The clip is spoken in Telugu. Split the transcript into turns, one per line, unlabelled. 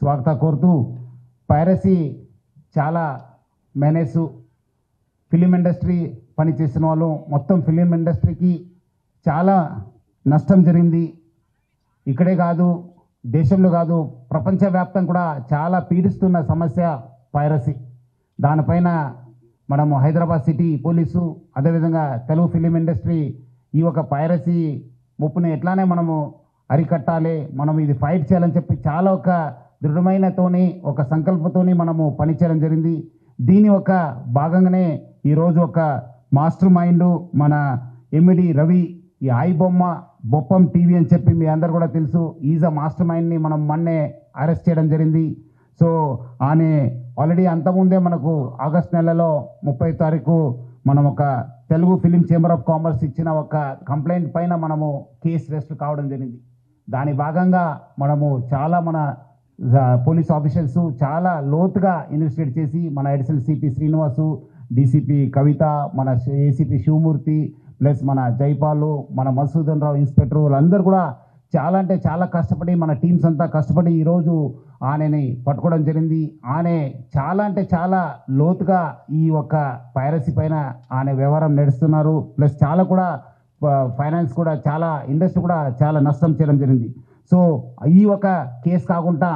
స్వాగత కోరుతూ పైరసీ చాలా మేనేసు ఫిలిం ఇండస్ట్రీ పనిచేసిన వాళ్ళు మొత్తం ఫిలిం ఇండస్ట్రీకి చాలా నష్టం జరిగింది. ఇక్కడే కాదు, దేశంలో కాదు, ప్రపంచవ్యాప్తంగా కూడా చాలా పీడిస్తున్న సమస్య పైరసీ. దానిపైన మనము హైదరాబాద్ సిటీ పోలీసు అదేవిధంగా తెలుగు ఫిలిం ఇండస్ట్రీ ఈ ఒక పైరసీ ముప్పుని ఎట్లానే మనము అరికట్టాలి, మనం ఇది ఫైట్ చేయాలని చెప్పి చాలా ఒక దృఢమైనతోని ఒక సంకల్పంతోని మనము పనిచేయడం జరిగింది. దీని ఒక భాగంగానే ఈరోజు ఒక మాస్టర్ మైండ్ మన ఎమ్మిడి రవి ఈ ఐబొమ్మ బొప్పం టీవీ అని చెప్పి మీ అందరు కూడా తెలుసు. ఈజ్ అ మాస్టర్ మైండ్ని మనం మొన్నే అరెస్ట్ చేయడం జరిగింది. సో ఆమె ఆల్రెడీ అంతకుముందే మనకు ఆగస్ట్ నెలలో 30వ తారీఖు మనం ఒక Telugu film chamber of commerce ఇచ్చిన ఒక కంప్లైంట్ పైన మనము కేసు రిజిస్టర్ కావడం జరిగింది. దాని భాగంగా మనము చాలా మన పోలీస్ ఆఫీసర్స్ చాలా లోతుగా ఇన్వెస్టిగేట్ చేసి మన అడిషనల్ సిపి శ్రీనివాసు, డీసీపీ కవిత, మన ఏసీపీ శివమూర్తి ప్లస్ మన జైపాలు, మన మధుసూదన్ రావు ఇన్స్పెక్టర్ వాళ్ళందరూ కూడా చాలా అంటే చాలా కష్టపడి మన టీమ్స్ అంతా కష్టపడి ఈరోజు ఆమెని పట్టుకోవడం జరిగింది. ఆమె చాలా అంటే చాలా లోతుగా ఈ ఒక్క పైరసీ పైన ఆమె వ్యవహారం నడుస్తున్నారు. ప్లస్ చాలా కూడా ఫైనాన్స్ కూడా చాలా ఇండస్ట్రీ కూడా చాలా నష్టం చేయడం జరిగింది. సో ఈ ఒక కేసు కాకుండా